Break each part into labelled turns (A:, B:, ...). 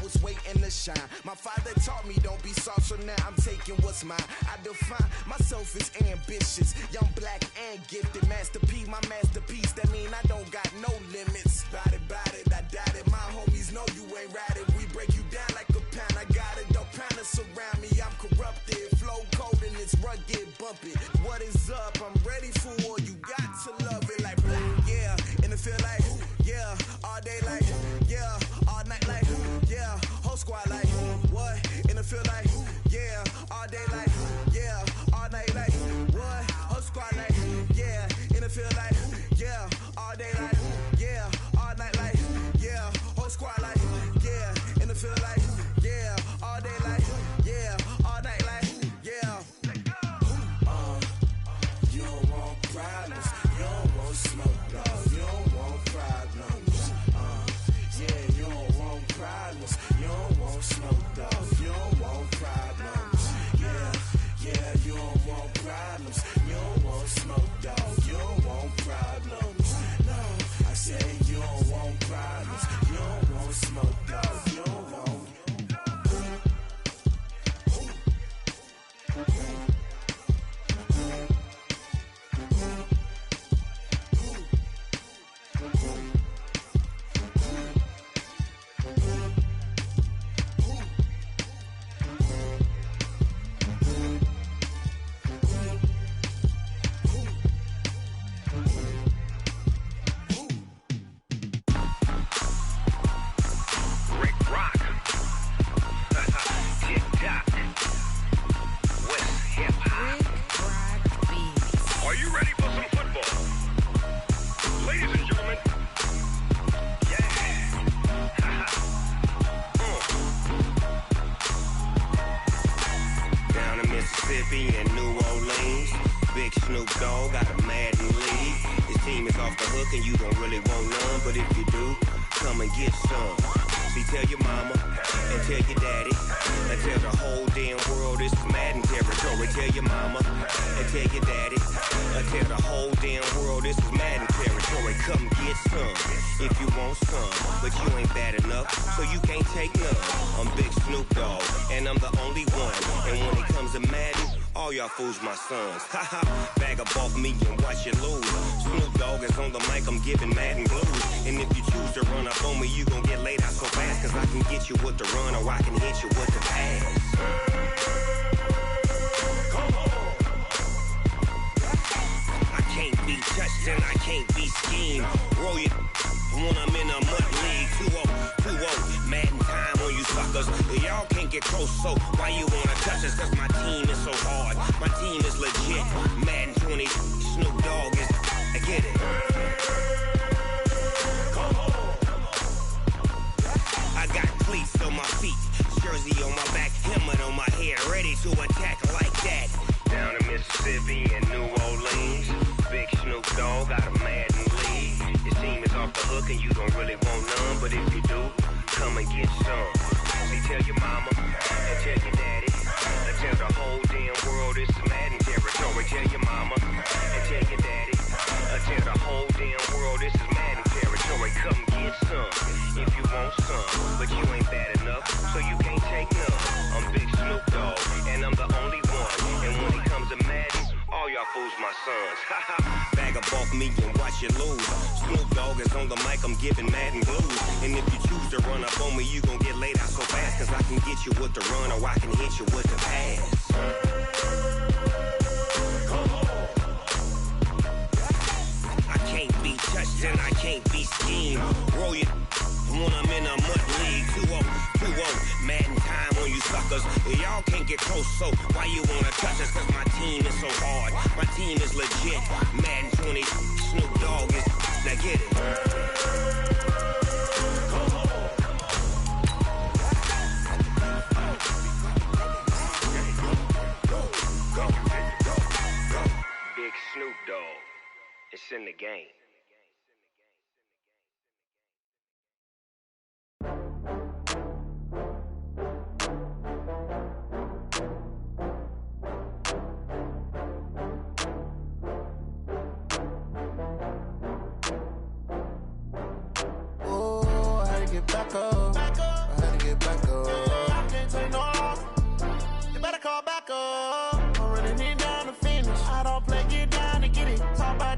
A: was waiting to shine. My father taught me don't be soft, so now I'm taking what's mine. I define myself as ambitious, young, black, and gifted. Master P, my masterpiece, that mean I don't got no limits. Bout it, I doubt it. My homies know you ain't ride it. We break you down like a pound. I got it, don't pound to surround me. I'm corrupted, flow cold and it's rugged, bump it. What is up? I'm ready for war. You got to love it like black, yeah. And it feel like, yeah. All day like, yeah. All night like, yeah. Whole squad like, what? And it feel like, yeah. All day like, yeah. All night like, what? Whole squad like, yeah. And it feel like, yeah. All day like, yeah. All night like, yeah. Whole squad like, yeah. And it feel like, yeah. All day like, yeah. All night like, yeah. You don't want problems. You don't want smoke, dog. You don't want problems. Yeah, you don't want problems. You don't want smoke, dog. You don't want problems. Yeah, you don't want problems. You don't want smoke, dog. You don't want problems. No, I say you don't want problems. You don't want smoke, dog. You don't want.
B: Fools my sons. Haha, bag up off me and watch you lose. Snoop Dogg is on the mic, I'm giving Madden blues. And if you choose to run up on me, you gon' get laid out so fast. Cause I can get you with the run or I can hit you with the pass. Come on. I can't be touched and I can't be schemed. Roll you when I'm in a mud league. 2-0, Madden time on you suckers. Y'all can't get close, so why you wanna touch us? Cause my team is so hard. My team is legit. Madden20, Snoop Dogg is. I get it. Come on. I got cleats on my feet, jersey on my back, helmet on my head, ready to attack like that. Down in Mississippi and New Orleans, big Snoop Dogg got a Madden league. Your team is off the hook and you don't really want none, but if you do, come and get some. See, tell your mama and tell your daddy, and tell the whole damn world it's Madden territory. Tell your mama and tell your daddy, and tell the whole damn world this is Madden territory. Come get some if you want some, but you ain't bad enough, so you can't take none. I'm Big Snoop Dogg, and I'm the only one. And when it comes to Madden, all y'all fools my sons. Bag up off me and watch you lose. Snoop Dogg is on the mic, I'm giving Madden blues. And if you choose to run up on me, you gon' get laid out so fast. Cause I can get you with the run or I can hit you with the pass. Come on. I can't be touched and I can't be schemed. Roll you when I'm in a mud league. 2-0, Madden time on you suckers. Y'all can't get close, so why you wanna touch us? Cause my team is so hard. My team is legit. Madden20, Snoop Dogg is. Now get it. Come on. Go. Big Snoop Dogg. It's in the game.
C: Back up. I had to get back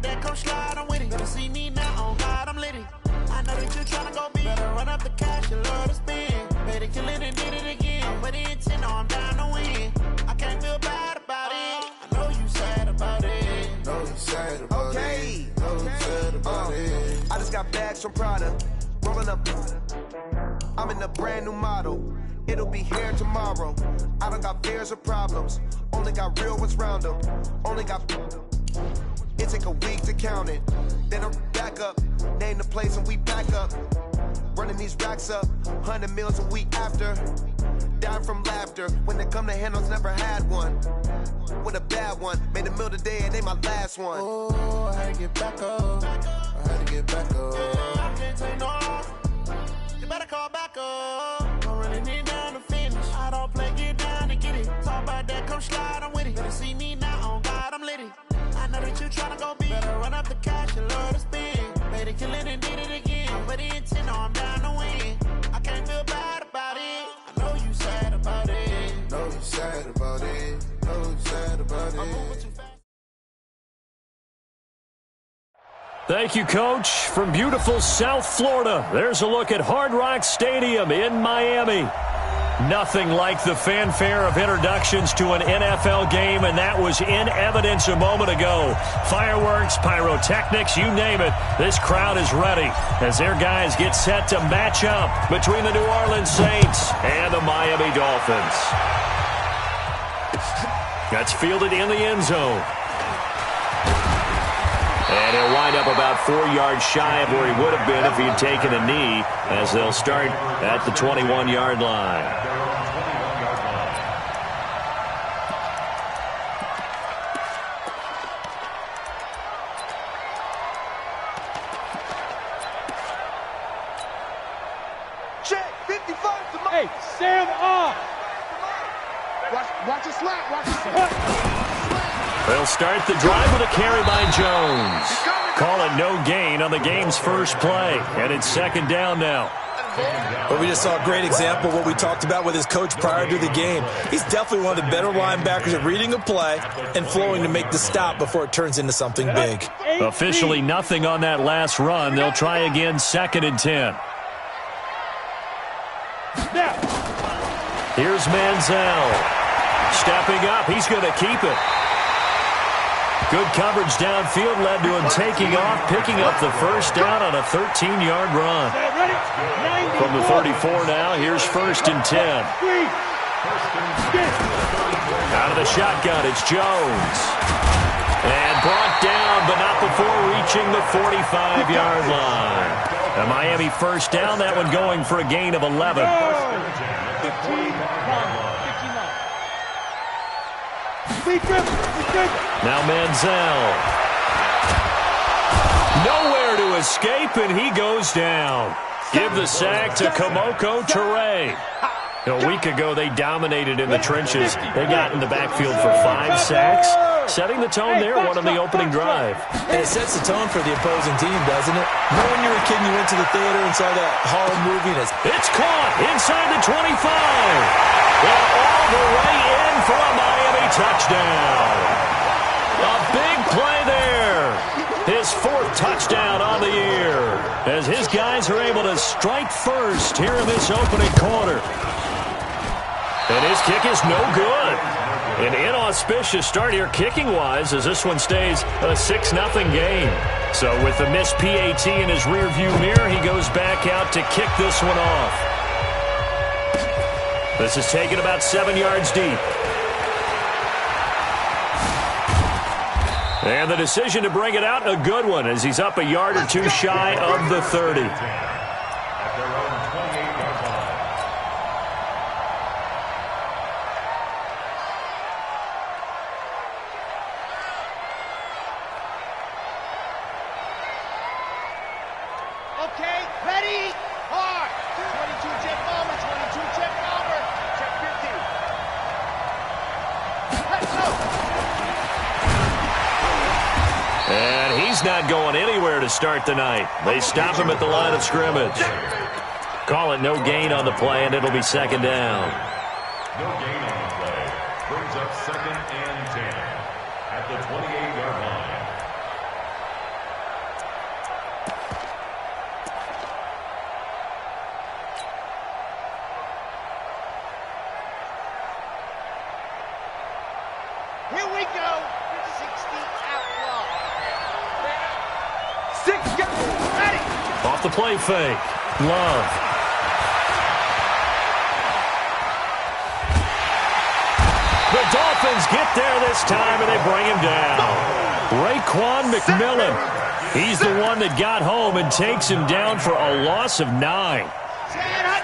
A: that, come slide, I'm with it. Better see me now, on God, I'm litty. I know that you tryna go big. Better run up the cash, you love to spend. Better kill it and did it again. But the intent, no, I'm down to win. I can't feel bad about it. I know you sad about it.
C: Know you sad about it. Know you sad about it.
A: I just got bags from Prada. Rolling up. I'm in a brand new model. It'll be here tomorrow. I don't got fears or problems. Only got real ones round them. Only got. It take a week to count it. Then I'm back up. Name the place and we back up. Running these racks up. 100 meals a week after. Dying from laughter. When they come to handles, never had one. With a bad one. Made a meal today and they my last one.
C: Oh, I had to get back up. I had to get back up.
A: I can't take no off. You better call back up. I'm running it down to finish. I don't play, get down to get it. Talk about that, come slide, I'm with it. Better see me now, on God, I'm litty. I know that you tryna go big. Better run up the cash, you love to spend. Better kill it and did it again. But the intent, no, I'm down to win. I can't feel bad about it. I know you sad about it.
C: Know you sad about it. Know you sad about it.
A: I'm moving too fast.
D: Thank you, Coach. From beautiful South Florida, there's a look at Hard Rock Stadium in Miami. Nothing like the fanfare of introductions to an NFL game, and that was in evidence a moment ago. Fireworks, pyrotechnics, you name it. This crowd is ready as their guys get set to match up between the New Orleans Saints and the Miami Dolphins. That's fielded in the end zone. And he'll wind up about 4 yards shy of where he would have been if he had taken a knee, as they'll start at the 21-yard line.
C: Check, 55 to
E: Hey, Sam off!
C: Watch it slap, watch it slap.
D: They'll start the drive with a carry by Jones. Call it no gain on the game's first play, and it's second down now.
F: But we just saw a great example of what we talked about with his coach prior to the game. He's definitely one of the better linebackers at reading a play and flowing to make the stop before it turns into something big.
D: Officially nothing on that last run. They'll try again, 2nd and 10. Here's Manziel. Stepping up, he's going to keep it. Good coverage downfield led to him taking off, picking up the first down on a 13-yard run. From the 34 now, here's 1st and 10. Out of the shotgun, it's Jones. And brought down, but not before reaching the 45-yard line. A Miami first down, that one going for a gain of 11. Now Manziel. Nowhere to escape, and he goes down. Give the sack to Komoko Toure. A week ago, they dominated in the trenches. They got in the backfield for 5 sacks, setting the tone there, one on the opening drive.
F: And it sets the tone for the opposing team, doesn't it? Knowing you were a kid and you went to the theater and saw that horror movie.
D: It's caught inside the 25. And all the way in for a Miami touchdown. A big play there. His 4th touchdown on the year, as his guys are able to strike first here in this opening quarter. And his kick is no good. An inauspicious start here kicking-wise, as this one stays a 6-0 game. So with the missed PAT in his rearview mirror, he goes back out to kick this one off. This is taken about 7 yards deep. And the decision to bring it out, a good one, as he's up a yard or 2 shy of the 30.
E: Okay, ready, hard. 22 check bomber, 22 check bomber. Check 50. Let's go.
D: And he's not going anywhere to start the night. They stop him at the line of scrimmage. Call it no gain on the play, and it'll be second down.
G: No gain on the play. Brings up 2nd and 10 at the 28-yard line.
E: Here we go. 60 outlaw.
C: 6 go.
E: Ready.
D: Off the play fake. Love. The Dolphins get there this time, and they bring him down. Raekwon McMillan. He's the one that got home and takes him down for a loss of 9.
E: Stand up.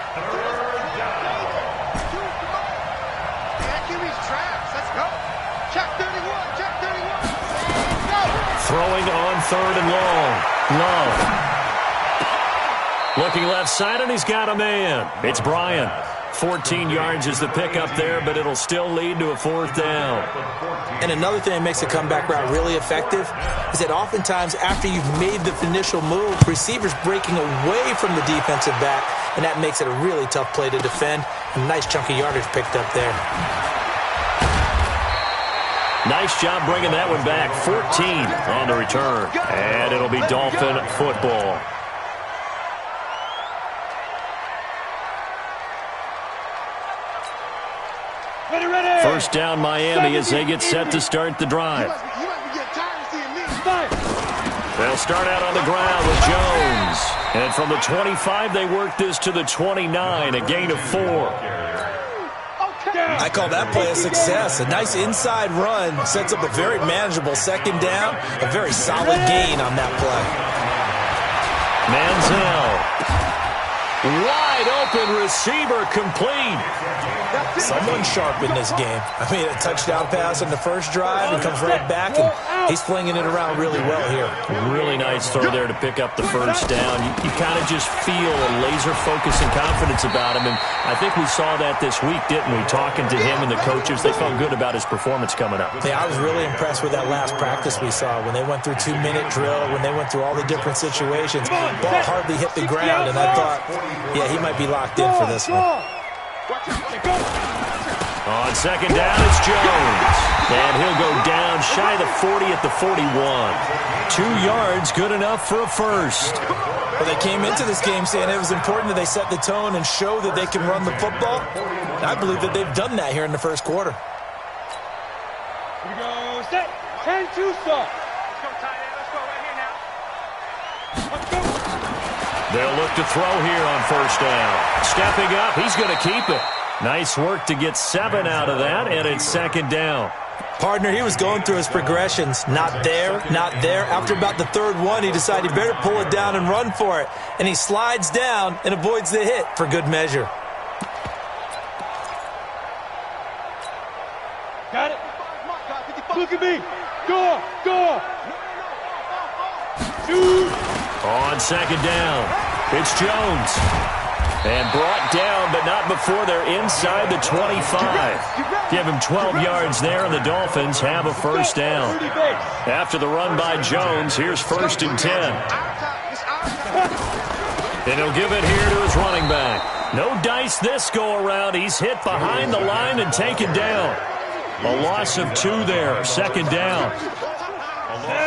E: Let's go. Check 31. Check 31. Go.
D: Throwing on 3rd and long. Love. Looking left side, and he's got a man. It's Bryant. 14 yards is the pickup there, but it'll still lead to a 4th down.
F: And another thing that makes a comeback route really effective is that oftentimes after you've made the initial move, receivers breaking away from the defensive back, and that makes it a really tough play to defend. A nice chunk of yardage picked up there.
D: Nice job bringing that one back. 14 on the return. And it'll be Dolphin football. First down Miami as they get set to start the drive. They'll start out on the ground with Jones. And from the 25, they work this to the 29, a gain of 4.
F: I call that play a success. A nice inside run sets up a very manageable 2nd down. A very solid gain on that play.
D: Manziel. Wide open receiver complete.
F: Someone sharp in this game. I mean, a touchdown pass on the first drive and comes right back, and he's flinging it around really well here.
D: Really nice throw there to pick up the first down. You kind of just feel a laser focus and confidence about him, and I think we saw that this week, didn't we? Talking to him and the coaches, they felt good about his performance coming up.
F: Yeah, I was really impressed with that last practice we saw when they went through 2-minute drill, when they went through all the different situations. Ball hardly hit the ground, and I thought, yeah, he might be locked in for this one.
D: On 2nd down, it's Jones. And he'll go down shy of the 40 at the 41. 2 yards, good enough for a first.
F: Well, they came into this game saying it was important that they set the tone and show that they can run the football. And I believe that they've done that here in the first quarter.
E: Here we go. Set. 10-2 start. Let's go, tight end. Let's go right here now. Let's go.
D: They'll look to throw here on first down. Stepping up, he's going to keep it. Nice work to get 7 out of that, and it's 2nd down.
F: Partner, he was going through his progressions. Not there, not there. After about the 3rd one, he decided he better pull it down and run for it. And he slides down and avoids the hit for good measure.
E: Got it. Look at me. Go. Shoot.
D: On 2nd down, it's Jones. And brought down, but not before they're inside the 25. Give him 12 yards there, and the Dolphins have a first down. After the run by Jones, here's 1st and 10. And he'll give it here to his running back. No dice this go-around. He's hit behind the line and taken down. A loss of 2 there, 2nd down.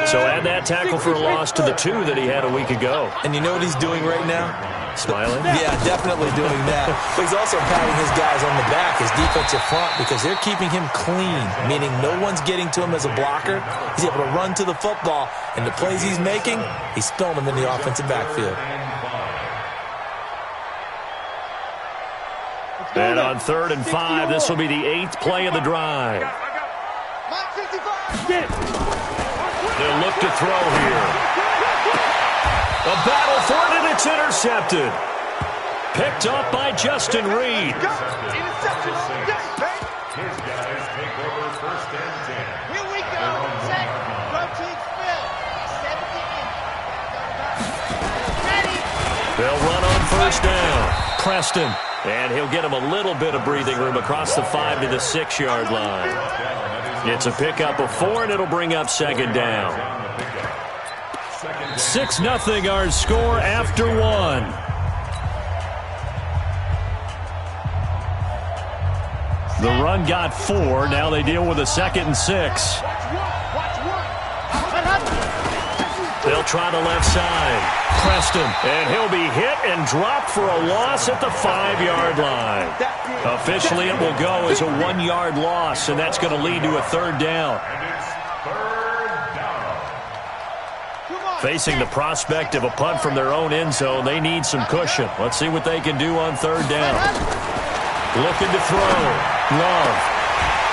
D: So add that tackle for a loss to the 2 that he had a week ago.
F: And you know what he's doing right now?
D: Smiling?
F: Yeah, definitely doing that. But he's also patting his guys on the back, his defensive front, because they're keeping him clean, meaning no one's getting to him as a blocker. He's able to run to the football, and the plays he's making, he's throwing them in the offensive backfield.
D: And on 3rd and 5, this will be the 8th play of the drive. They'll look to throw here. A battle for it, and it's intercepted. Picked up by Justin Reed.
G: His guys take over 1st and 10.
E: Here we go. Set. Rotate fill. 70 in. Ready.
D: They'll run on first down. Preston. And he'll get him a little bit of breathing room across the 5 to the 6-yard line. It's a pickup of 4, and it'll bring up 2nd down. 6-0 our score after 1. The run got 4. Now they deal with a 2nd and 6. They'll They'll try the left side. Preston, and he'll be hit and dropped for a loss at the 5-yard line. Officially, it will go as a 1-yard loss, and that's going to lead to a 3rd down. Facing the prospect of a punt from their own end zone, they need some cushion. Let's see what they can do on 3rd down. Looking to throw. Love.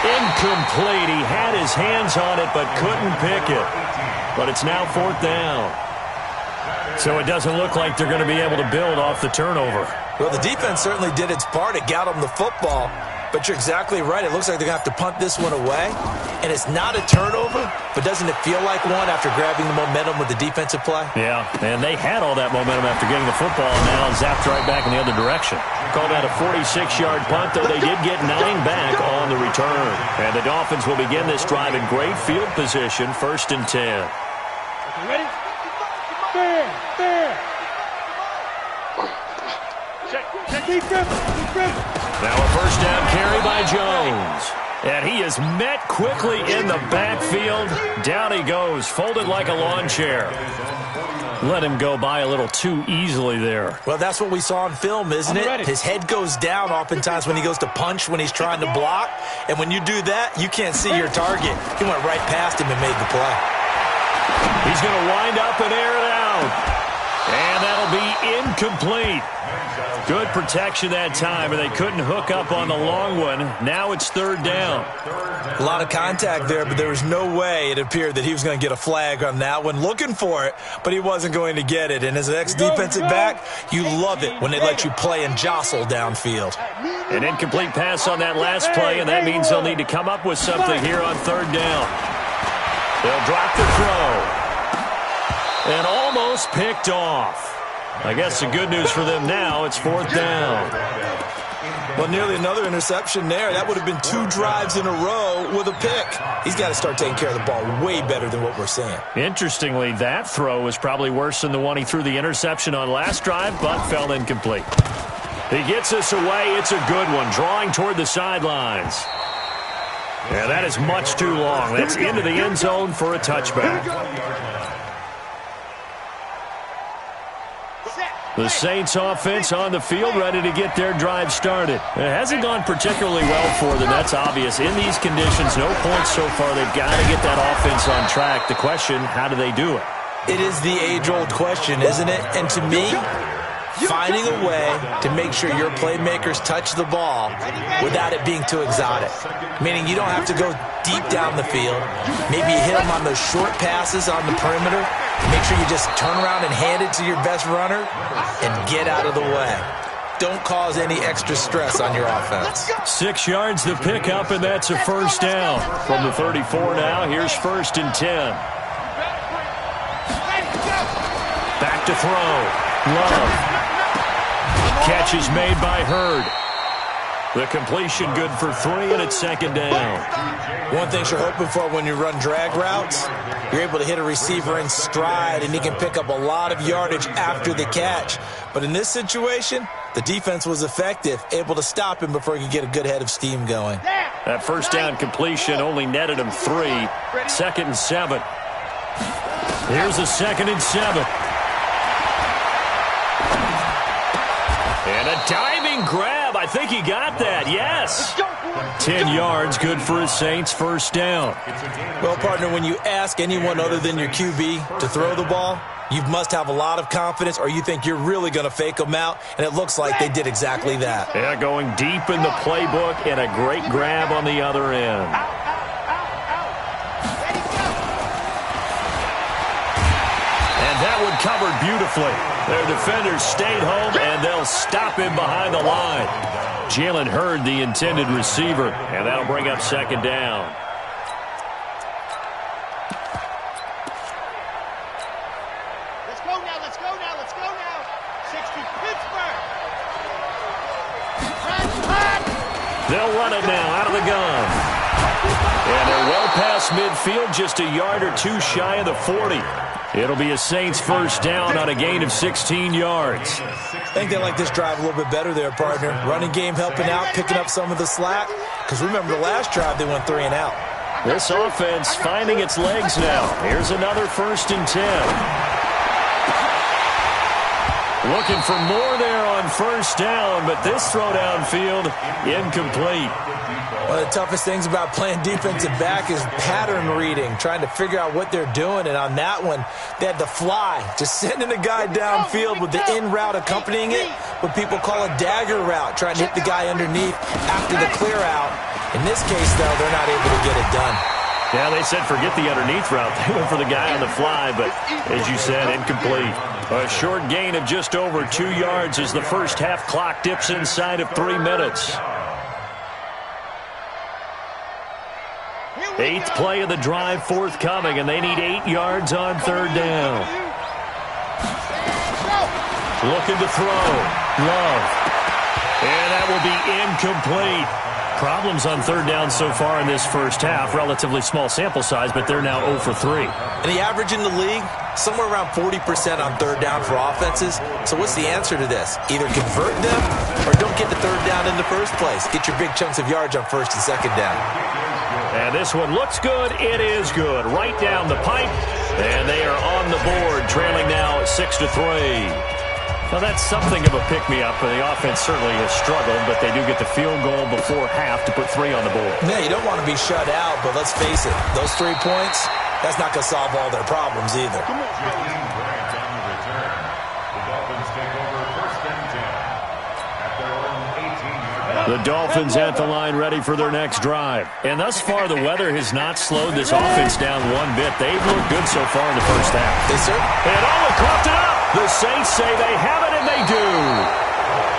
D: Incomplete. He had his hands on it but couldn't pick it. But it's now 4th down. So it doesn't look like they're going to be able to build off the turnover.
F: Well, the defense certainly did its part. It got them the football. But you're exactly right. It looks like they're going to have to punt this one away. And it's not a turnover, but doesn't it feel like one after grabbing the momentum with the defensive play?
D: Yeah, and they had all that momentum after getting the football, and now zapped right back in the other direction. Called out a 46-yard punt, though they did get 9 back on the return. And the Dolphins will begin this drive in great field position, 1st and 10.
E: Ready? Fair. Check. Defense.
D: Now a 1st down carry by Jones. And he is met quickly in the backfield. Down he goes, folded like a lawn chair. Let him go by a little too easily there.
F: Well, that's what we saw on film, isn't it? His head goes down oftentimes when he goes to punch, when he's trying to block. And when you do that, you can't see your target. He went right past him and made the play.
D: He's going to wind up and air it out. And that'll be incomplete. Good protection that time, and they couldn't hook up on the long one. Now it's 3rd down.
F: A lot of contact there, but there was no way it appeared that he was going to get a flag on that one. Looking for it, but he wasn't going to get it. And as an ex-defensive back, you love it when they let you play and jostle downfield.
D: An incomplete pass on that last play, and that means they'll need to come up with something here on 3rd down. They'll drop the throw. And almost picked off. I guess the good news for them now, it's 4th down.
F: Well, nearly another interception there. That would have been 2 drives in a row with a pick. He's got to start taking care of the ball way better than what we're seeing.
D: Interestingly, that throw was probably worse than the one he threw the interception on last drive, but fell incomplete. He gets us away. It's a good one, drawing toward the sidelines. Yeah, that is much too long. That's into the end zone for a touchback. The Saints offense on the field, ready to get their drive started. It hasn't gone particularly well for them. That's obvious. In these conditions, no points so far. They've got to get that offense on track. The question, how do they do it?
F: It is the age-old question, isn't it? And to me, finding a way to make sure your playmakers touch the ball without it being too exotic. Meaning you don't have to go deep down the field. Maybe you hit them on those short passes on the perimeter. Make sure you just turn around and hand it to your best runner and get out of the way. Don't cause any extra stress on your offense.
D: 6 yards the pickup, and that's a 1st down. From the 34 now, here's 1st and 10. Back to throw. Love. Catch is made by Hurd. The completion good for 3, and it's 2nd down.
F: One thing you're hoping for when you run drag routes, you're able to hit a receiver in stride, and he can pick up a lot of yardage after the catch. But in this situation, the defense was effective, able to stop him before he could get a good head of steam going.
D: That 1st down completion only netted him 3. 2nd and 7. Here's a 2nd and 7. And a diving grab. I think he got that. Yes. 10 yards, good for his Saints. 1st down.
F: Well, partner, when you ask anyone other than your QB to throw the ball, you must have a lot of confidence, or you think you're really going to fake them out, and it looks like they did exactly that.
D: Yeah, going deep in the playbook, and a great grab on the other end. And that one covered beautifully. Their defenders stayed home, and they'll stop him behind the line. Jalen Hurd, the intended receiver, and that'll bring up 2nd down.
E: Let's go now, let's go now, let's go now. 60 Pittsburgh.
D: They'll run it now out of the gun. And they're well past midfield, just a yard or 2 shy of the 40. It'll be a Saints 1st down on a gain of 16 yards.
F: I think they like this drive a little bit better there, partner. Running game helping out, picking up some of the slack. Because remember, the last drive they went 3 and out.
D: This offense finding its legs now. Here's another 1st and 10. Looking for more there on first down, but this throw downfield, incomplete.
F: One of the toughest things about playing defensive back is pattern reading, trying to figure out what they're doing. And on that one, they had to fly, just sending a guy downfield with the in route accompanying it, what people call a dagger route, trying to hit the guy underneath after the clear out. In this case, though, they're not able to get it done.
D: Yeah, they said forget the underneath route. They went for the guy on the fly, but as you said, incomplete. A short gain of just over 2 yards as the first half clock dips inside of 3 minutes. 8th play of the drive forthcoming, and they need 8 yards on third down. Looking to throw. Love. And that will be incomplete. Problems on third down so far in this first half. Relatively small sample size, but they're now 0 for 3.
F: And the average in the league, somewhere around 40% on third down for offenses. So what's the answer to this? Either convert them or don't get the third down in the first place. Get your big chunks of yards on first and second down.
D: And this one looks good. It is good. Right down the pipe. And they are on the board, trailing now 6-3. Well, that's something of a pick-me-up. The offense certainly has struggled, but they do get the field goal before half to put 3 on the board.
F: Yeah, you don't want to be shut out, but let's face it, those 3 points, that's not going to solve all their problems either.
G: The Dolphins take over first and 10 at their own 18-yard line.
D: The Dolphins at the line ready for their next drive. And thus far, the weather has not slowed this offense down one bit. They've looked good so far in the first half.
F: Yes, sir.
D: And Owen caught it up. The Saints say they have it, and they do.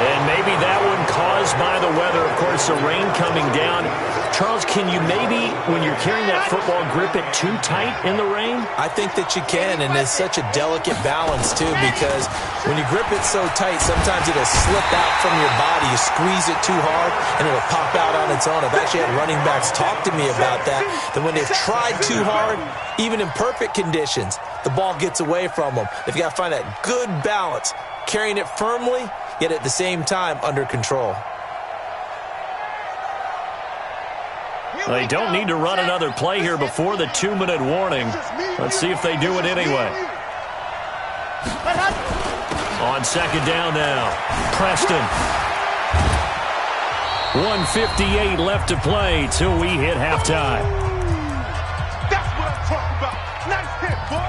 D: And maybe that one caused by the weather. Of course, the rain coming down. Charles, can you maybe, when you're carrying that football, grip it too tight in the rain?
F: I think that you can, and it's such a delicate balance, too, because when you grip it so tight, sometimes it'll slip out from your body. You squeeze it too hard, and it'll pop out on its own. I've actually had running backs talk to me about that when they've tried too hard, even in perfect conditions, the ball gets away from them. They've got to find that good balance, carrying it firmly, yet at the same time under control.
D: They don't need to run another play here before the 2-minute warning. Let's see if they do it anyway. On second down now, Preston. 1:58 left to play till we hit halftime.
E: That's what I'm talking about. Nice hit, boy.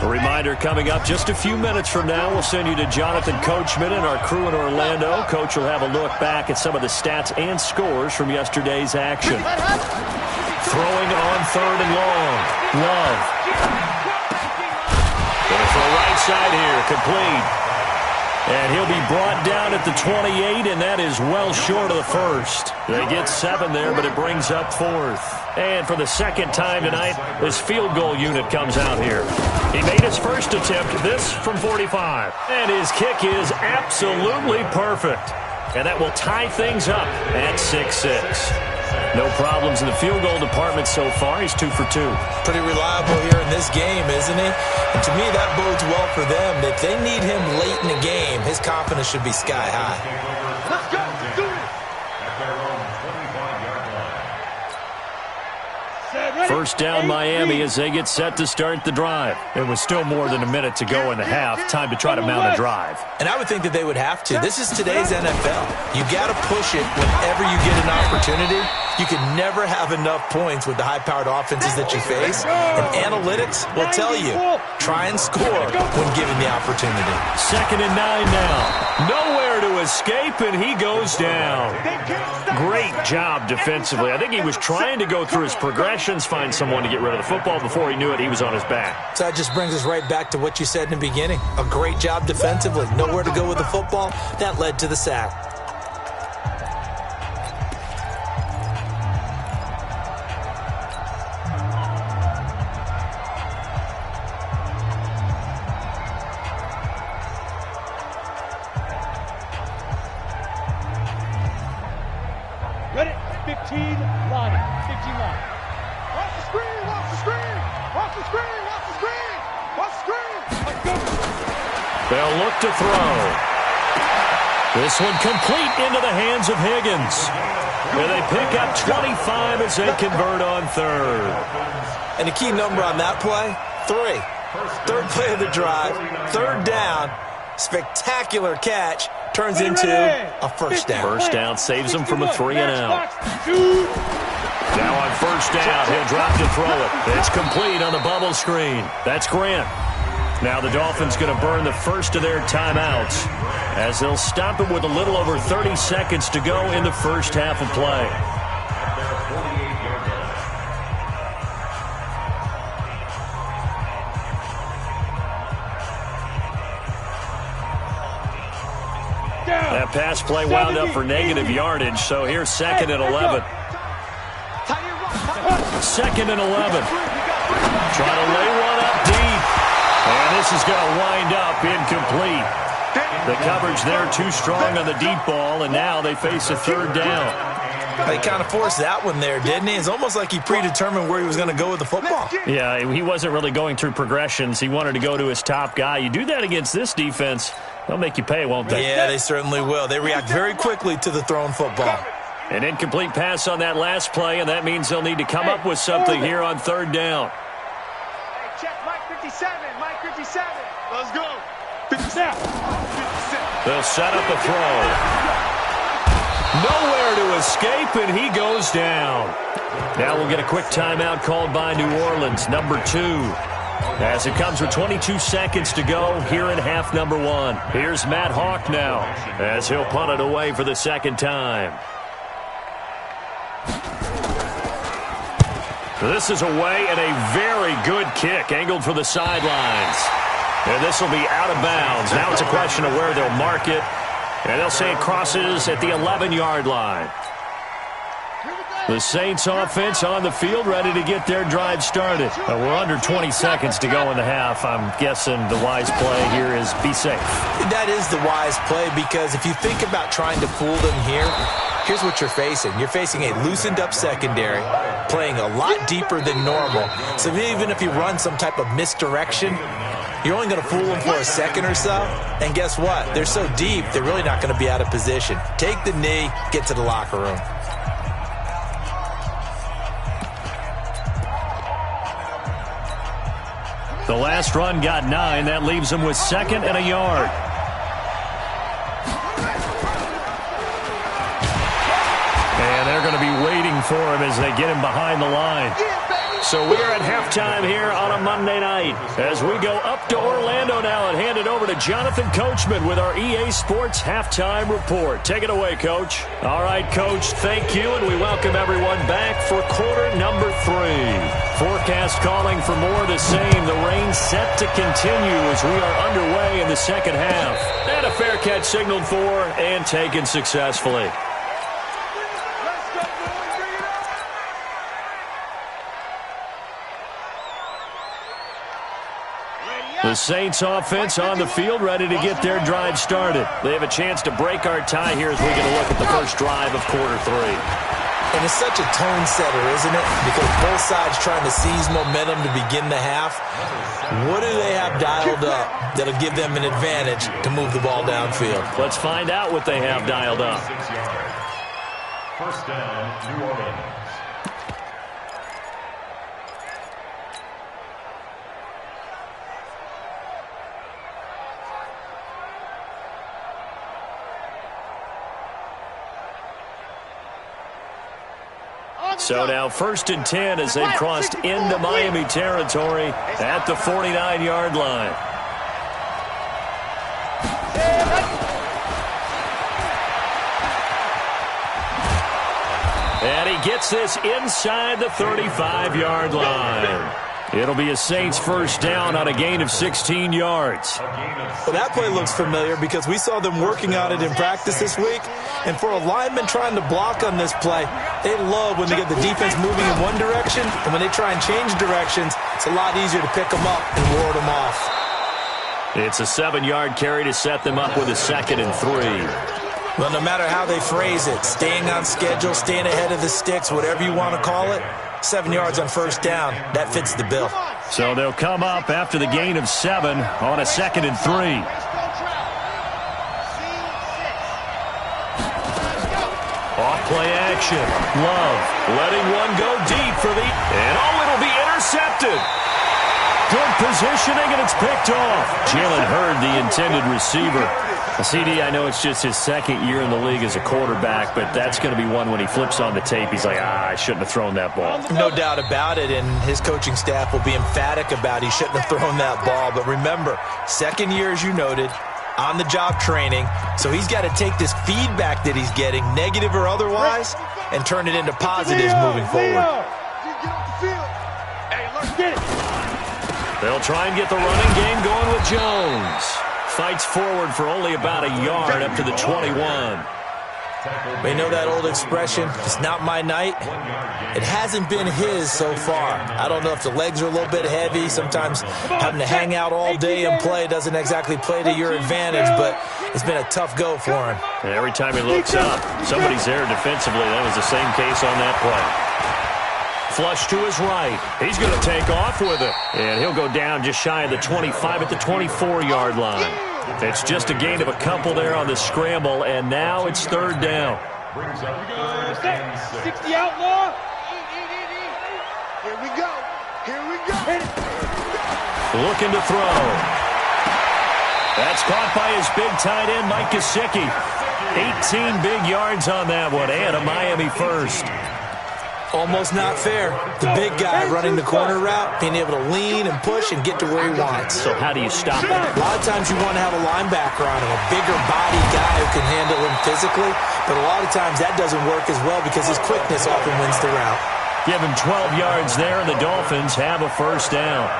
D: A reminder coming up just a few minutes from now. We'll send you to Jonathan Coachman and our crew in Orlando. Coach will have a look back at some of the stats and scores from yesterday's action. Throwing on third and long. Love. Going for a right side here. Complete. And he'll be brought down at the 28, and that is well short of the first. They get 7 there, but it brings up 4th. And for the second time tonight, his field goal unit comes out here. He made his first attempt, this from 45. And his kick is absolutely perfect. And that will tie things up at 6-6. No problems in the field goal department so far. He's 2 for 2.
F: Pretty reliable here in this game, isn't he? And to me, that bodes well for them. If they need him late in the game, his confidence should be sky high.
E: Let's go. Do it.
G: At their own 25-yard line.
D: First down Miami as they get set to start the drive. It was still more than a minute to go in the half. Time to try to mount a drive.
F: And I would think that they would have to. This is today's NFL. You got to push it whenever you get an opportunity. You can never have enough points with the high-powered offenses that you face. And analytics will tell you, try and score when given the opportunity.
D: 2nd and 9 now. Nowhere to escape, and he goes down. Great job defensively. I think he was trying to go through his progressions, find someone to get rid of the football. Before he knew it, he was on his back.
F: So that just brings us right back to what you said in the beginning. A great job defensively. Nowhere to go with the football. That led to the sack.
E: Ready? 15 line. 15 line. Watch the screen. Watch the screen. Watch the screen. Watch the screen. Watch the screen. Let's go.
D: They'll look to throw. This one complete into the hands of Higgins. And they pick up 25 as they convert on third.
F: And the key number on that play, 3. Third play of the drive, third down, spectacular catch, turns into a first down.
D: First down saves him from a 3-and-out. Now on first down, he'll drop to throw it. It's complete on the bubble screen. That's Grant. Now the Dolphins going to burn the first of their timeouts as they'll stop it with a little over 30 seconds to go in the first half of play. That pass play wound up for negative yardage, so here's 2nd and 11. 2nd and 11. Trying to lay one up deep. And this is going to wind up incomplete. The coverage there too strong on the deep ball, and now they face a third down.
F: He kind of forced that one there, didn't he? It's almost like he predetermined where he was going to go with the football.
D: Yeah, he wasn't really going through progressions. He wanted to go to his top guy. You do that against this defense, they'll make you pay, won't they?
F: Yeah, they certainly will. They react very quickly to the thrown football.
D: An incomplete pass on that last play, and that means they'll need to come up with something here on third down.
E: Hey, check Mike 57. Mike 57. Let's go. 57.
D: They'll set up a throw. Nowhere to escape, and he goes down. Now we'll get a quick timeout called by New Orleans, number 2. As it comes with 22 seconds to go here in half number 1. Here's Matt Hawk now as he'll punt it away for the second time. This is away and a very good kick angled for the sidelines. And this will be out of bounds. Now it's a question of where they'll mark it. And they'll say it crosses at the 11-yard line. The Saints offense on the field ready to get their drive started. We're under 20 seconds to go in the half. I'm guessing the wise play here is be safe.
F: That is the wise play because if you think about trying to fool them here, here's what you're facing. You're facing a loosened up secondary, playing a lot deeper than normal. So even if you run some type of misdirection, you're only going to fool them for a second or so. And guess what? They're so deep, they're really not going to be out of position. Take the knee, get to the locker room.
D: The last run got 9. That leaves them with 2nd and a yard. And they're going to be waiting for him as they get him behind the line. So we are at halftime here on a Monday night as we go up to Orlando now and hand it over to Jonathan Coachman with our EA Sports Halftime Report. Take it away, Coach. All right, Coach, thank you, and we welcome everyone back for quarter number 3. Forecast calling for more of the same. The rain set to continue as we are underway in the second half. And a fair catch signaled for and taken successfully. The Saints offense on the field ready to get their drive started. They have a chance to break our tie here as we get a look at the first drive of quarter 3.
F: And it's such a tone setter, isn't it? Because both sides trying to seize momentum to begin the half. What do they have dialed up that'll give them an advantage to move the ball downfield?
D: Let's find out what they have dialed up.
G: First down, New Orleans.
D: So now 1st and 10 as they've crossed into Miami territory at the 49-yard line. And he gets this inside the 35-yard line. It'll be a Saints first down on a gain of 16 yards.
F: Well, that play looks familiar because we saw them working on it in practice this week. And for a lineman trying to block on this play, they love when they get the defense moving in one direction. And when they try and change directions, it's a lot easier to pick them up and ward them off.
D: It's a 7-yard carry to set them up with a 2nd and 3.
F: Well, no matter how they phrase it, staying on schedule, staying ahead of the sticks, whatever you want to call it, 7 yards on first down, that fits the bill.
D: So they'll come up after the gain of 7 on a 2nd and 3. Off play action. Love letting one go deep for the... And it'll be intercepted. Good positioning, and it's picked off. Jalen Hurd, the intended receiver. CD, I know it's just his second year in the league as a quarterback, but that's going to be one when he flips on the tape. He's like, I shouldn't have thrown that ball.
F: No doubt about it, and his coaching staff will be emphatic about he shouldn't have thrown that ball. But remember, second year, as you noted, on-the-job training, so he's got to take this feedback that he's getting, negative or otherwise, and turn it into positives moving forward.
D: They'll try and get the running game going with Jones. Fights forward for only about a yard up to the 21.
F: We know that old expression, it's not my night. It hasn't been his so far. I don't know if the legs are a little bit heavy. Sometimes having to hang out all day and play doesn't exactly play to your advantage, but it's been a tough go for him.
D: And every time he looks up, somebody's there defensively. That was the same case on that play. Flush to his right. He's going to take off with it. And he'll go down just shy of the 25 at the 24-yard line. It's just a gain of a couple there on the scramble, and now it's third down.
E: 60 outlaw.
C: Here we go. Here we go.
D: Looking to throw. That's caught by his big tight end, Mike Gesicki. 18 big yards on that one, and a Miami first.
F: Almost not fair. The big guy running the corner route, being able to lean and push and get to where he wants.
D: So how do you stop that?
F: A lot of times you want to have a linebacker on him, a bigger body guy who can handle him physically, but a lot of times that doesn't work as well because his quickness often wins the route.
D: Give him 12 yards there, and the Dolphins have a first down.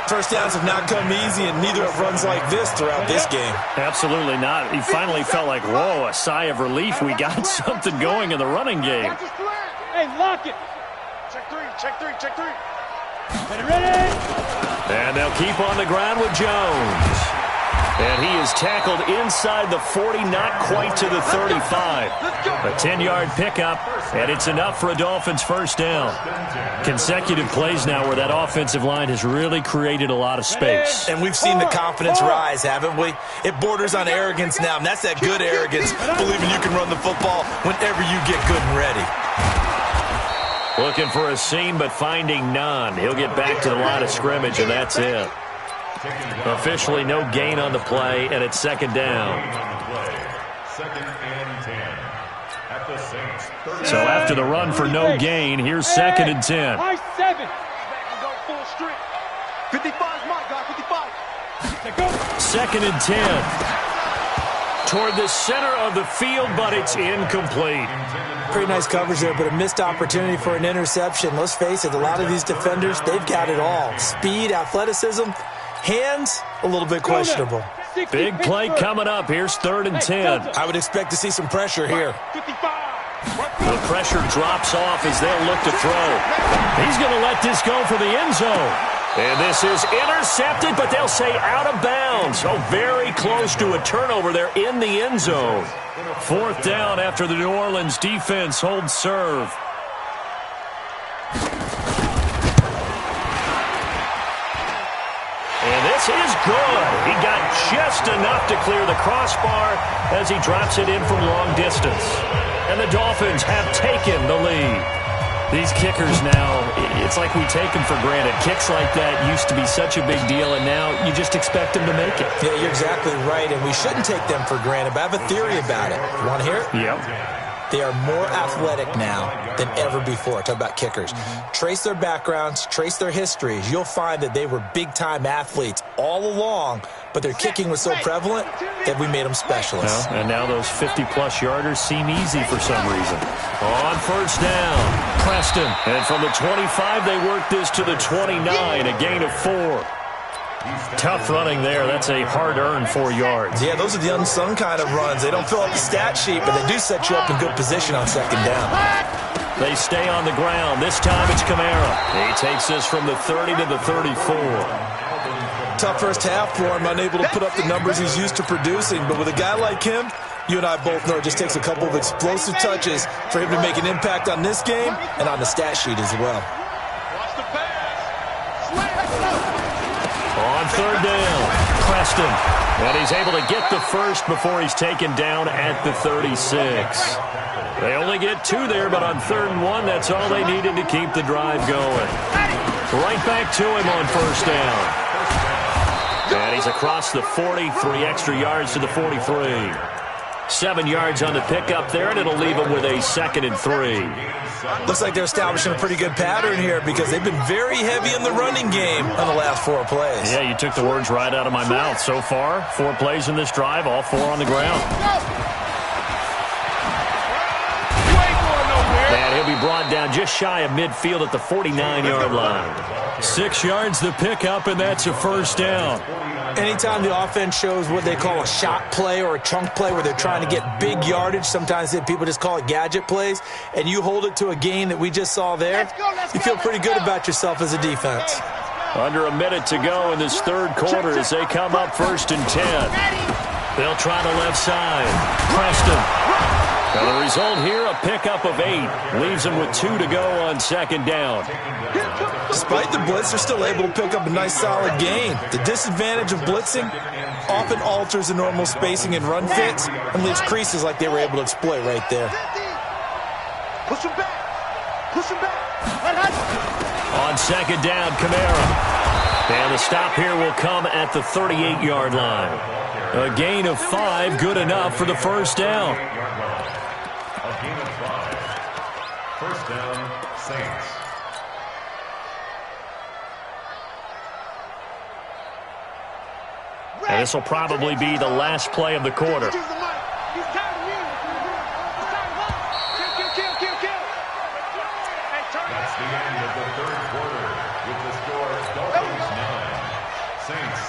F: First downs have not come easy, and neither have runs like this throughout this game.
D: Absolutely not. He finally felt like, whoa, a sigh of relief. We got something going in the running game.
E: Hey, lock it.
C: Check three, check three, check three.
E: Ready?
D: And they'll keep on the ground with Jones. And he is tackled inside the 40, not quite to the 35. A 10-yard pickup, and it's enough for a Dolphins first down. Consecutive plays now where that offensive line has really created a lot of space.
F: And we've seen the confidence rise, haven't we? It borders on arrogance now, and that's that good arrogance, believing you can run the football whenever you get good and ready.
D: Looking for a seam, but finding none. He'll get back to the line of scrimmage, and that's it. Officially no gain on the play, and it's second down.
G: Second and 10. At the Saints.
D: So after the run for no gain, here's second and 10.
E: High 7.
C: Go full strength. 55's my guy, 55.
D: Second and 10. Toward the center of the field, but it's incomplete.
F: Pretty nice coverage there, but a missed opportunity for an interception. Let's face it, a lot of these defenders, they've got it all. Speed, athleticism, hands, a little bit questionable.
D: Big play coming up. Here's third and 10.
F: I would expect to see some pressure here.
E: 55.
D: The pressure drops off as they'll look to throw. He's going to let this go for the end zone. And this is intercepted, but they'll say out of bounds. Oh, very close to a turnover there in the end zone. Fourth down after the New Orleans defense holds serve. And this is good. He got just enough to clear the crossbar as he drops it in from long distance. And the Dolphins have taken the lead. These kickers now, it's like we take them for granted. Kicks like that used to be such a big deal, and now you just expect them to make it.
F: Yeah, you're exactly right, and we shouldn't take them for granted, but I have a theory about it. You want to hear it?
D: Yep.
F: They are more athletic now than ever before. Talk about kickers. Trace their backgrounds, trace their histories. You'll find that they were big-time athletes all along, but their kicking was so prevalent that we made them specialists.
D: Well, and now those 50-plus yarders seem easy for some reason. On first down, Preston. And from the 25, they work this to the 29, a gain of 4. Tough running there. That's a hard-earned 4 yards.
F: Yeah, those are the unsung kind of runs. They don't fill up the stat sheet, but they do set you up in good position on second down.
D: They stay on the ground. This time it's Kamara. He takes this from the 30 to the 34.
F: Tough first half for him, unable to put up the numbers he's used to producing. But with a guy like him, you and I both know it just takes a couple of explosive touches for him to make an impact on this game and on the stat sheet as well.
D: On third down, Preston. And he's able to get the first before he's taken down at the 36. They only get 2 there, but on 3rd and 1, that's all they needed to keep the drive going. Right back to him on 1st down. And he's across the 40, 3 extra yards to the 43. 7 yards on the pickup there, and it'll leave him with a 2nd and 3.
F: Looks like they're establishing a pretty good pattern here because they've been very heavy in the running game on the last 4 plays.
D: Yeah, you took the words right out of my mouth. So far, 4 plays in this drive, all 4 on the ground. And he'll be brought down just shy of midfield at the 49-yard line. 6 yards the pickup, and that's a 1st down.
F: Anytime the offense shows what they call a shot play or a chunk play where they're trying to get big yardage, sometimes people just call it gadget plays, and you hold it to a gain that we just saw there, you feel pretty good about yourself as a defense.
D: Under a minute to go in this 3rd quarter as they come up 1st and 10. They'll try the left side. Preston. Now the result here, a pickup of 8. Leaves them with 2 to go on 2nd down.
F: Despite the blitz, they're still able to pick up a nice solid gain. The disadvantage of blitzing often alters the normal spacing and run fits and leaves creases like they were able to exploit right there.
E: Push him back. Push him back.
D: On 2nd down, Kamara. And the stop here will come at the 38-yard line. A gain of 5, good enough for the 1st down.
G: A gain of 5. 1st down, Saints.
D: And this will probably be the last play of the quarter.
G: That's the end of the 3rd quarter with the score Dolphins 9, Saints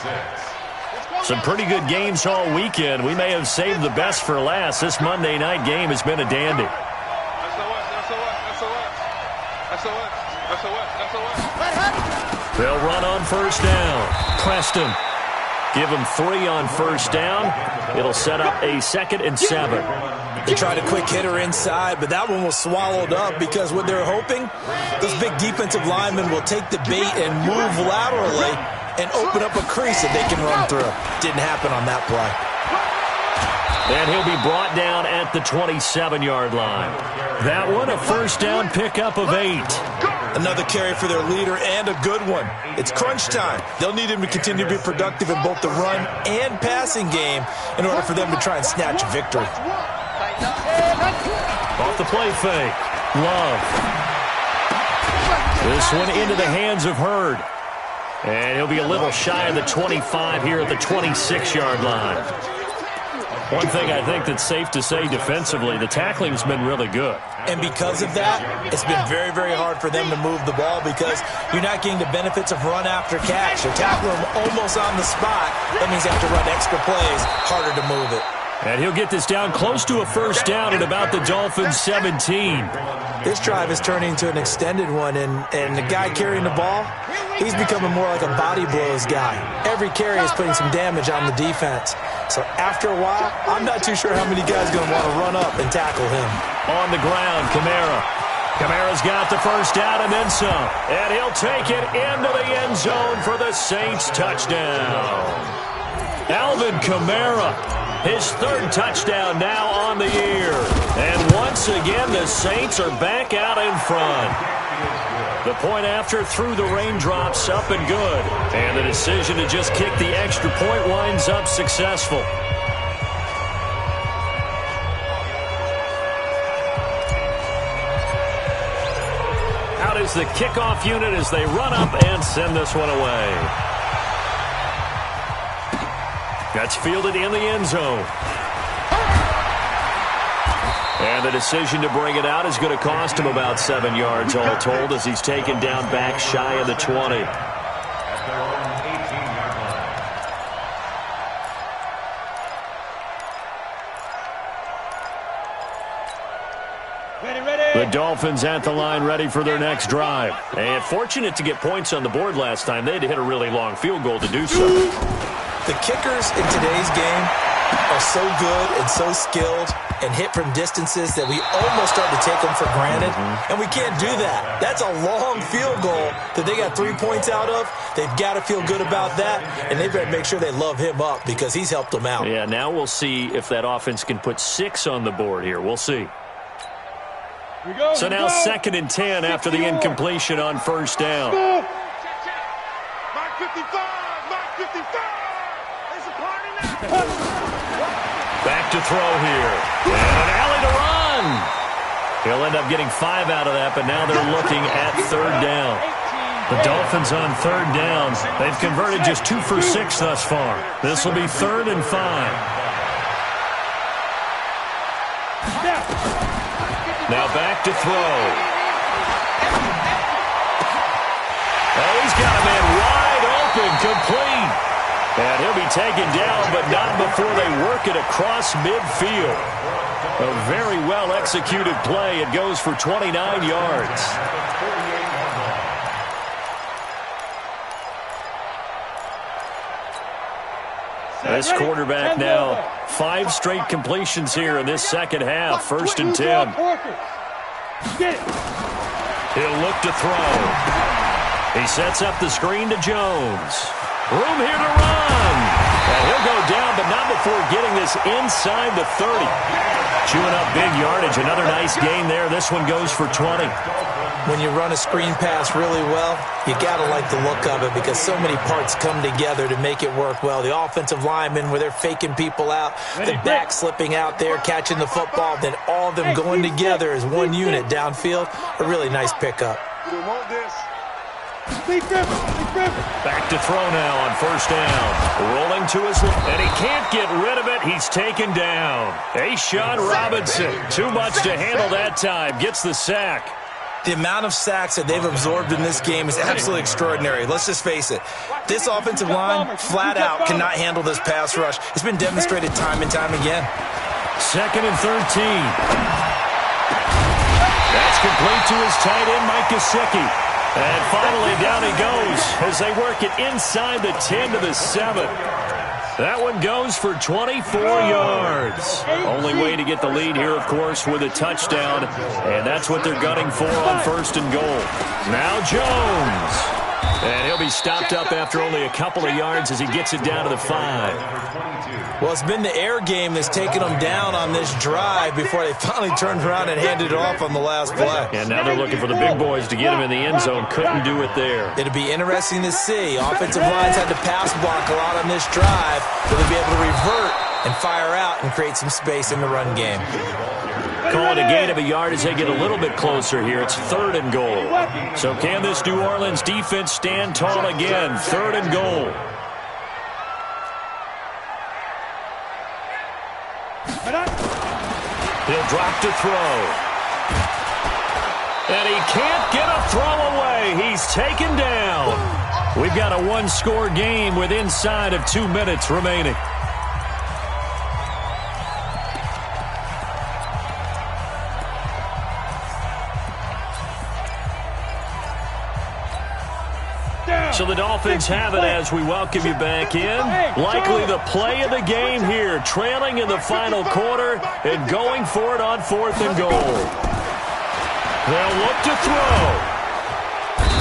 G: 6.
D: Some pretty good games all weekend. We may have saved the best for last. This Monday night game has been a dandy. They'll run on 1st down. Preston. Give him 3 on 1st down. It'll set up a 2nd and 7.
F: They tried a quick hitter inside, but that one was swallowed up because what they're hoping, those big defensive linemen will take the bait and move laterally and open up a crease that they can run through. Didn't happen on that play.
D: And he'll be brought down at the 27-yard line. That one, a 1st down pickup of 8.
F: Another carry for their leader and a good one. It's crunch time. They'll need him to continue to be productive in both the run and passing game in order for them to try and snatch a victory.
D: Off the play fake. Love. This one into the hands of Hurd. And he'll be a little shy of the 25 here at the 26-yard line. One thing I think that's safe to say defensively, the tackling's been really good.
F: And because of that, it's been very, very hard for them to move the ball because you're not getting the benefits of run after catch. You're tackling them almost on the spot. That means you have to run extra plays, harder to move it.
D: And he'll get this down close to a 1st down at about the Dolphins' 17.
F: This drive is turning into an extended one, and the guy carrying the ball, he's becoming more like a body blows guy. Every carry is putting some damage on the defense. So after a while, I'm not too sure how many guys are going to want to run up and tackle him.
D: On the ground, Kamara. Kamara's got the 1st down and then some. And he'll take it into the end zone for the Saints touchdown. Alvin Kamara, his 3rd touchdown now on the year. And once again, the Saints are back out in front. The point after through the raindrops, up and good. And the decision to just kick the extra point winds up successful. Out is the kickoff unit as they run up and send this one away. That's fielded in the end zone. And the decision to bring it out is going to cost him about 7 yards all told as he's taken down back shy of the 20.
G: At their own 18-yard line.
E: Ready.
D: The Dolphins at the line ready for their next drive. And fortunate to get points on the board last time. They had to hit a really long field goal to do so.
F: The kickers in today's game are so good and so skilled and hit from distances that we almost start to take them for granted. And we can't do that. That's a long field goal that they got 3 points out of. They've got to feel good about that, and they better make sure they love him up because he's helped them out.
D: Yeah, now we'll see if that offense can put 6 on the board here. We'll see. So now 2nd and 10 after the incompletion on first down.
E: Mike 55! Mike 55! There's a party now!
D: Back to throw here. And an alley to run. He'll end up getting 5 out of that, but now they're looking at 3rd down. The Dolphins on 3rd down. They've converted just 2 for 6 thus far. This will be 3rd and 5. Now back to throw. Oh, he's got a man wide open, complete. And he'll be taken down, but not before they work it across midfield. A very well-executed play. It goes for 29 yards. This quarterback now, 5 straight completions here in this second half. 1st and 10. He'll look to throw. He sets up the screen to Jones. Room here to run. And he'll go down, but not before getting this inside the 30. Chewing up big yardage. Another nice gain there. This one goes for 20.
F: When you run a screen pass really well, you got to like the look of it because so many parts come together to make it work well. The offensive linemen, where they're faking people out, the back slipping out there, catching the football, then all of them going together as one unit downfield. A really nice pickup.
D: Back to throw now on 1st down. Rolling to his left, and he can't get rid of it. He's taken down. Sean Robinson, too much to handle that time. Gets the sack.
F: The amount of sacks that they've absorbed in this game is absolutely extraordinary. Let's just face it. This offensive line, flat out, cannot handle this pass rush. It's been demonstrated time and time again.
D: 2nd and 13. That's complete to his tight end, Mike Gesicki. And finally, down he goes as they work it inside the 10 to the 7. That one goes for 24 yards. Only way to get the lead here, of course, with a touchdown. And that's what they're gunning for on 1st and goal. Now Jones. And he'll be stopped up after only a couple of yards as he gets it down to the 5.
F: Well, it's been the air game that's taken them down on this drive before they finally turned around and handed it off on the last play.
D: And now they're looking for the big boys to get him in the end zone. Couldn't do it there.
F: It'll be interesting to see. Offensive lines had to pass block a lot on this drive. Will they be able to revert and fire out and create some space in the run game?
D: Call it a gain of a yard as they get a little bit closer here. It's 3rd and goal. So can this New Orleans defense stand tall again? 3rd and goal. He'll drop to throw. And he can't get a throw away. He's taken down. We've got a 1-score game with inside of 2 minutes remaining. So the Dolphins have it as we welcome you back in. Likely the play of the game here, trailing in the final quarter and going for it on 4th and goal. They'll look to throw.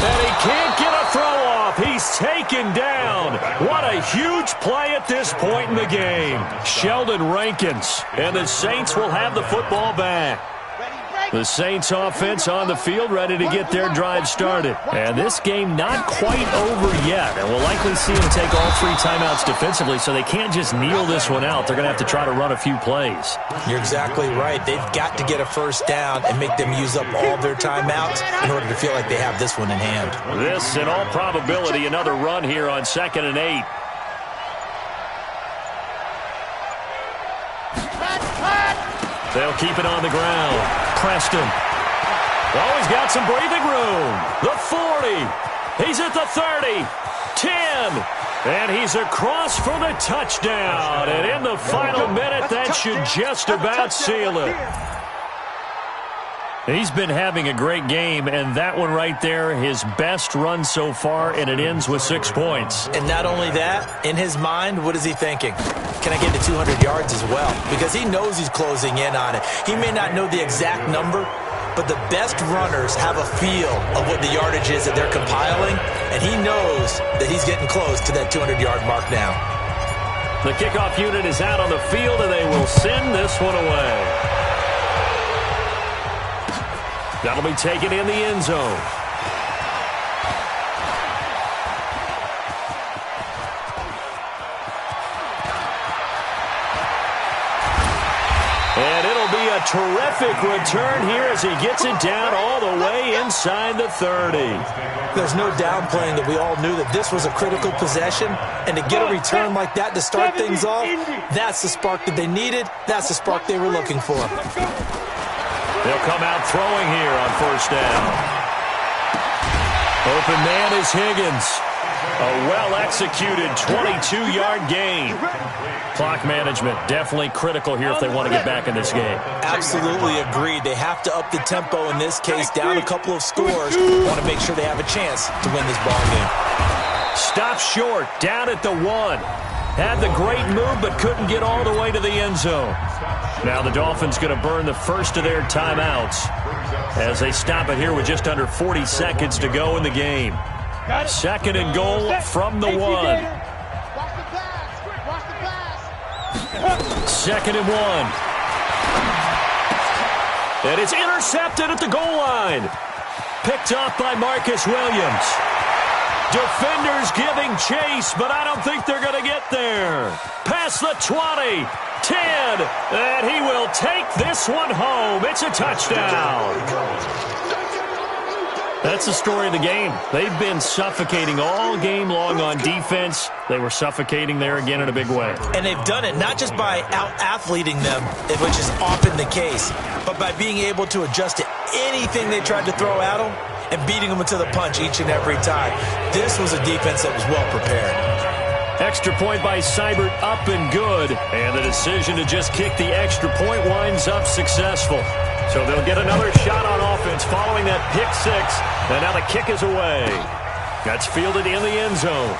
D: And he can't get a throw off. He's taken down. What a huge play at this point in the game. Sheldon Rankins. And the Saints will have the football back. The Saints offense on the field, ready to get their drive started. And this game not quite over yet. And we'll likely see them take all 3 timeouts defensively, so they can't just kneel this one out. They're going to have to try to run a few plays.
F: You're exactly right. They've got to get a 1st down and make them use up all their timeouts in order to feel like they have this one in hand.
D: This, in all probability, another run here on 2nd and 8. They'll keep it on the ground. Preston. Oh, he's got some breathing room. The 40. He's at the 30. 10. And he's across for the touchdown. And in the final minute, that should just about seal it. He's been having a great game, and that one right there, his best run so far, and it ends with 6 points.
F: And not only that, in his mind, what is he thinking? Can I get to 200 yards as well? Because he knows he's closing in on it. He may not know the exact number, but the best runners have a feel of what the yardage is that they're compiling, and he knows that he's getting close to that 200-yard mark now.
D: The kickoff unit is out on the field, and they will send this one away. That'll be taken in the end zone. And it'll be a terrific return here as he gets it down all the way inside the 30.
F: There's no downplaying that we all knew that this was a critical possession, and to get a return like that to start things off, that's the spark that they needed. That's the spark they were looking for.
D: They'll come out throwing here on first down. Open man is Higgins. A well-executed 22-yard gain. Clock management definitely critical here if they want to get back in this game.
F: Absolutely agreed. They have to up the tempo in this case, down a couple of scores. Want to make sure they have a chance to win this ball game.
D: Stop short, down at the 1. Had the great move, but couldn't get all the way to the end zone. Now the Dolphins going to burn the first of their timeouts as they stop it here with just under 40 seconds to go in the game. Second and goal from the 1. Second and 1. And it's intercepted at the goal line. Picked off by Marcus Williams. Defenders giving chase, but I don't think they're going to get there. Past the 20, 10, and he will take this one home. It's a touchdown. That's the story of the game. They've been suffocating all game long on defense. They were suffocating there again in a big way.
F: And they've done it not just by out-athleting them, which is often the case, but by being able to adjust to anything they tried to throw at them and beating them to the punch each and every time. This was a defense that was well prepared.
D: Extra point by Seibert, up and good. And the decision to just kick the extra point winds up successful. So they'll get another shot on offense following that pick 6. And now the kick is away. That's fielded in the end zone.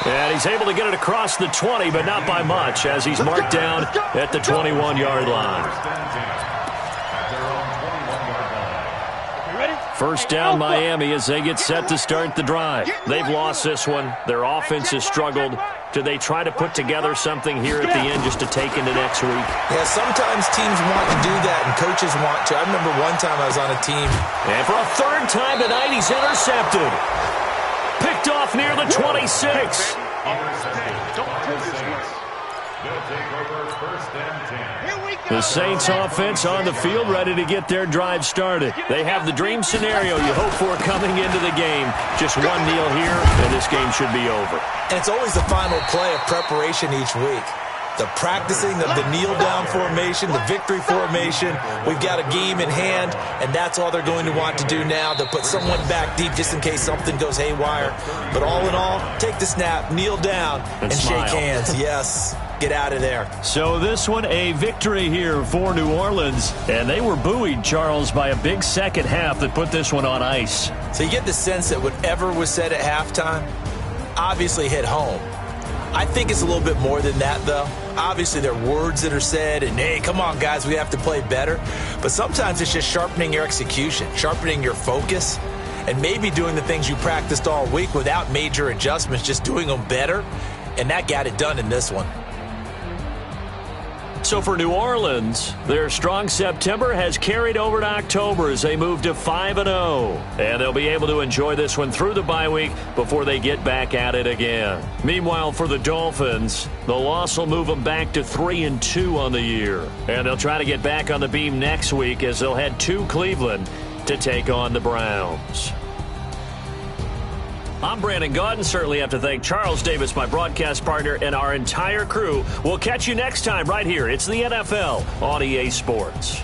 D: And he's able to get it across the 20, but not by much, as he's marked down at the 21-yard line. First down, Miami, as they get set to start the drive. They've lost this one. Their offense has struggled. Do they try to put together something here at the end just to take into next week?
F: Yeah, sometimes teams want to do that, and coaches want to. I remember one time I was on a team.
D: And for a third time tonight, he's intercepted. Picked off near the 26. The Saints offense on the field, ready to get their drive started. They have the dream scenario you hope for coming into the game. Just one kneel here, and this game should be over.
F: And it's always the final play of preparation each week. The practicing of the kneel-down formation, the victory formation. We've got a game in hand, and that's all they're going to want to do now. They'll put someone back deep just in case something goes haywire. But all in all, take the snap, kneel down, and shake hands. Yes. Get out of there.
D: So this one, a victory here for New Orleans. And they were buoyed, Charles, by a big second half that put this one on ice.
F: So you get the sense that whatever was said at halftime obviously hit home. I think it's a little bit more than that, though. Obviously, there are words that are said, and, hey, come on, guys, we have to play better. But sometimes it's just sharpening your execution, sharpening your focus, and maybe doing the things you practiced all week without major adjustments, just doing them better. And that got it done in this one.
D: So for New Orleans, their strong September has carried over to October as they move to 5-0. And they'll be able to enjoy this one through the bye week before they get back at it again. Meanwhile, for the Dolphins, the loss will move them back to 3-2 on the year. And they'll try to get back on the beam next week as they'll head to Cleveland to take on the Browns. I'm Brandon Gaudin. Certainly have to thank Charles Davis, my broadcast partner, and our entire crew. We'll catch you next time right here. It's the NFL on EA Sports.